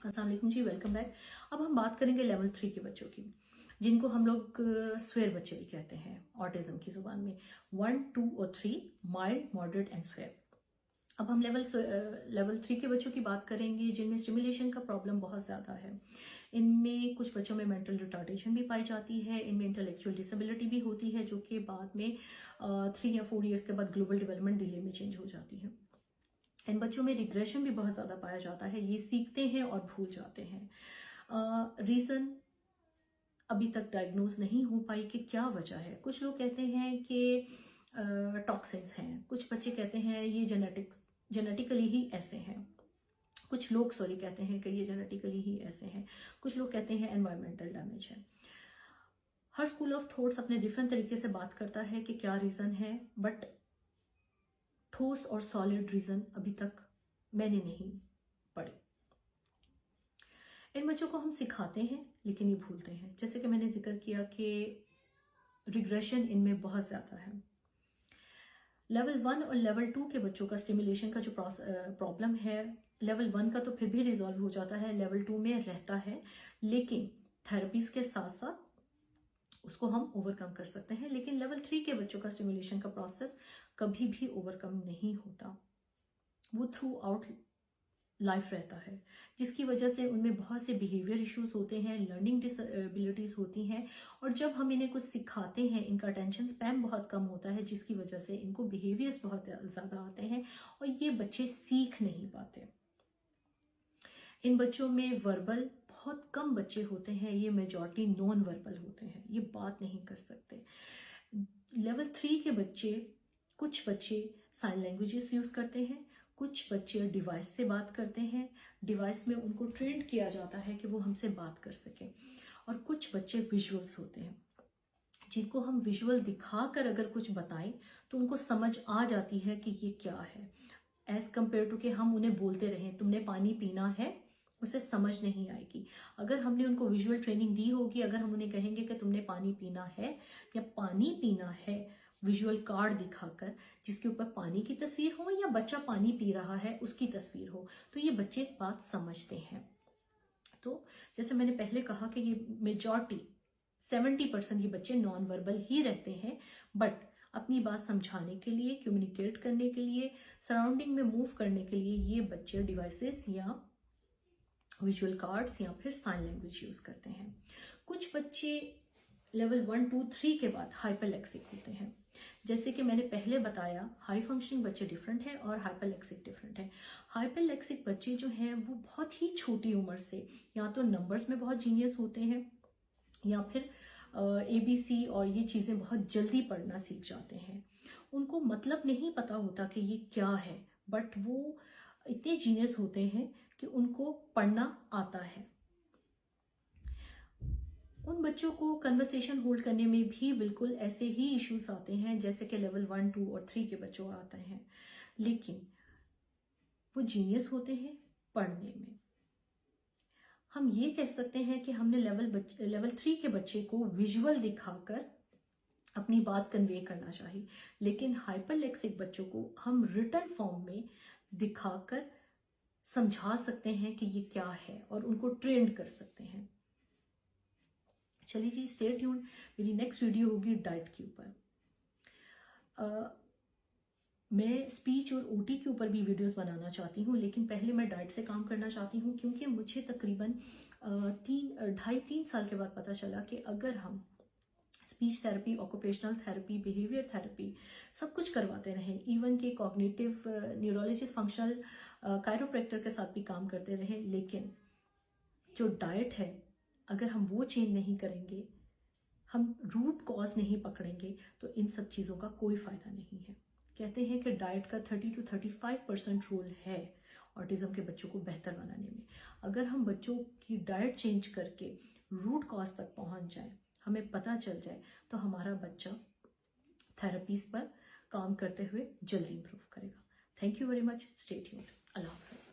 अस्सलाम वालेकुम जी, welcome back. अब हम बात करेंगे लेवल 3 के बच्चों की, जिनको हम लोग स्वेयर बच्चे भी कहते हैं ऑटिज्म की जुबान में। 1, 2 और 3 माइल्ड, मॉडरेट एंड स्वेयर। अब हम लेवल 3 के बच्चों की बात करेंगे जिनमें स्टिमुलेशन का प्रॉब्लम बहुत ज़्यादा है। इनमें कुछ बच्चों में मेंटल रिटार्डेशन भी पाई जाती है, इनमें इंटेलेक्चुअल डिसेबिलिटी भी होती है, जो कि बाद में 3 या 4 ईयर्स के बाद ग्लोबल डेवलपमेंट डिले में चेंज हो जाती है। इन बच्चों में रिग्रेशन भी बहुत ज़्यादा पाया जाता है, ये सीखते हैं और भूल जाते हैं। रीज़न अभी तक डायग्नोज नहीं हो पाई कि क्या वजह है। कुछ लोग कहते हैं कि टॉक्सिन्स हैं, कुछ बच्चे कहते हैं ये जेनेटिकली ही ऐसे हैं, कुछ लोग कहते हैं कि ये जेनेटिकली ही ऐसे हैं, कुछ लोग कहते हैं एनवायरमेंटल डैमेज है। हर स्कूल ऑफ थॉट्स अपने डिफरेंट तरीके से बात करता है कि क्या रीज़न है, बट ठोस और सॉलिड रीज़न अभी तक मैंने नहीं पढ़े। इन बच्चों को हम सिखाते हैं लेकिन ये भूलते हैं। जैसे कि मैंने जिक्र किया कि रिग्रेशन इनमें बहुत ज़्यादा है। लेवल 1 और लेवल 2 के बच्चों का स्टिमुलेशन का जो प्रॉब्लम है, लेवल 1 का तो फिर भी रिजॉल्व हो जाता है, लेवल 2 में रहता है, लेकिन थेरेपीज के साथ साथ उसको हम ओवरकम कर सकते हैं। लेकिन लेवल 3 के बच्चों का स्टिमुलेशन का प्रोसेस कभी भी ओवरकम नहीं होता, वो थ्रू आउट लाइफ रहता है, जिसकी वजह से उनमें बहुत से बिहेवियर इश्यूज होते हैं, लर्निंग डिसेबिलिटीज होती हैं, और जब हम इन्हें कुछ सिखाते हैं इनका अटेंशन स्पैन बहुत कम होता है, जिसकी वजह से इनको बिहेवियर्स बहुत ज़्यादा आते हैं और ये बच्चे सीख नहीं पाते। इन बच्चों में वर्बल बहुत कम बच्चे होते हैं, ये मेजॉरिटी नॉन वर्बल होते हैं, ये बात नहीं कर सकते। लेवल 3 के बच्चे, कुछ बच्चे साइन लैंग्वेजेस यूज करते हैं, कुछ बच्चे डिवाइस से बात करते हैं, डिवाइस में उनको ट्रेन किया जाता है कि वो हमसे बात कर सकें, और कुछ बच्चे विजुअल्स होते हैं, जिनको हम विजुअल दिखाकर अगर कुछ बताएं तो उनको समझ आ जाती है कि ये क्या है, एज कम्पेयर टू कि हम उन्हें बोलते रहें तुमने पानी पीना है, उसे समझ नहीं आएगी। अगर हमने उनको विजुअल ट्रेनिंग दी होगी, अगर हम उन्हें कहेंगे कि तुमने पानी पीना है या पानी पीना है, विजुअल कार्ड दिखाकर जिसके ऊपर पानी की तस्वीर हो या बच्चा पानी पी रहा है उसकी तस्वीर हो, तो ये बच्चे बात समझते हैं। तो जैसे मैंने पहले कहा कि ये मेजॉरिटी 70% ये बच्चे नॉन वर्बल ही रहते हैं, बट अपनी बात समझाने के लिए, कम्युनिकेट करने के लिए, सराउंडिंग में मूव करने के लिए ये बच्चे डिवाइसेस या विजुअल कार्ड्स या फिर साइन लैंग्वेज यूज करते हैं। कुछ बच्चे लेवल 1, 2, 3 के बाद हाइपरलेक्सिक होते हैं। जैसे कि मैंने पहले बताया, हाई फंक्शनिंग बच्चे डिफरेंट है और हाइपरलेक्सिक डिफरेंट है। हाइपरलेक्सिक बच्चे जो हैं वो बहुत ही छोटी उम्र से या तो नंबर्स में बहुत जीनियस होते हैं या फिर ABC और ये चीज़ें बहुत जल्दी पढ़ना सीख जाते हैं। उनको मतलब नहीं पता होता कि ये क्या है, बट वो इतने जीनियस होते हैं कि उनको पढ़ना आता है। उन बच्चों को कन्वर्सेशन होल्ड करने में भी बिल्कुल ऐसे ही इश्यूज आते हैं जैसे कि लेवल 1, 2 और 3 के बच्चों आते हैं, लेकिन वो जीनियस होते हैं पढ़ने में। हम ये कह सकते हैं कि हमने लेवल 3 के बच्चे को विजुअल दिखाकर अपनी बात कन्वे करना चाहिए, लेकिन हाइपरलेक्सिक बच्चों को हम रिटन फॉर्म में दिखाकर समझा सकते हैं कि ये क्या है और उनको ट्रेंड कर सकते हैं। चलिए जी, स्टे ट्यून्ड, मेरी नेक्स्ट वीडियो होगी डाइट के ऊपर। मैं स्पीच और OT के ऊपर भी वीडियोस बनाना चाहती हूँ, लेकिन पहले मैं डाइट से काम करना चाहती हूँ, क्योंकि मुझे तकरीबन 2.5-3 साल के बाद पता चला कि अगर हम speech therapy, occupational therapy, behaviour therapy सब कुछ करवाते रहें, इवन के कॉग्निटिव न्यूरोलॉजिस्ट, फंक्शनल कायरोप्रैक्टर के साथ भी काम करते रहें, लेकिन जो डाइट है अगर हम वो चेंज नहीं करेंगे, हम रूट कॉज नहीं पकड़ेंगे, तो इन सब चीज़ों का कोई फ़ायदा नहीं है। कहते हैं कि डाइट का 30 to 35% रोल है ऑटिज्म के बच्चों को बेहतर बनाने में। अगर हम बच्चों की डाइट चेंज करके रूट कॉज तक पहुंच जाए, हमें पता चल जाए, तो हमारा बच्चा थेरेपीज पर काम करते हुए जल्दी इंप्रूव करेगा। Thank you very much, stay tuned, अल्लाह हाफिज़।